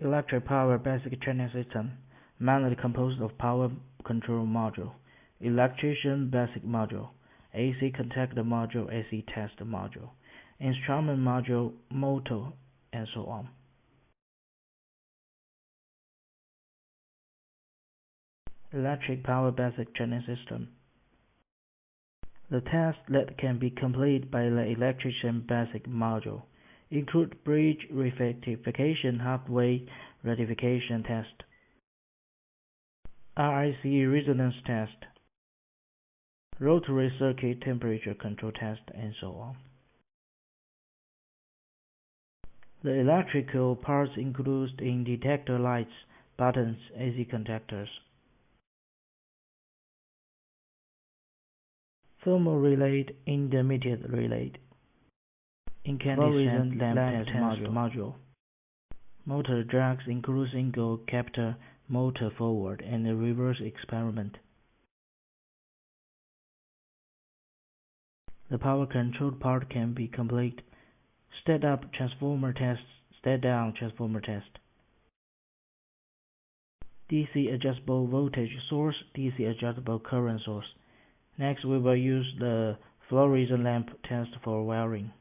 Electric power basic training system, mainly composed of power control module, electrician basic module, AC contactor module, AC test module, instrument module, motor, and so on. Electric power basic training system. The tasks that can be completed by the electrician basic module include bridge rectification, halfway rectification test, RIC resonance test, rotary circuit temperature control test, and so on. The electrical parts include in detector lights, buttons, AC contactors, thermal relay, intermediate relay, incandescent lamp test module. Motor drugs include single captor motor forward and reverse experiment. The power control part can be complete. Step up transformer test, step down transformer test. DC adjustable voltage source, DC adjustable current source. Next, we will use the fluorescent lamp test for wiring.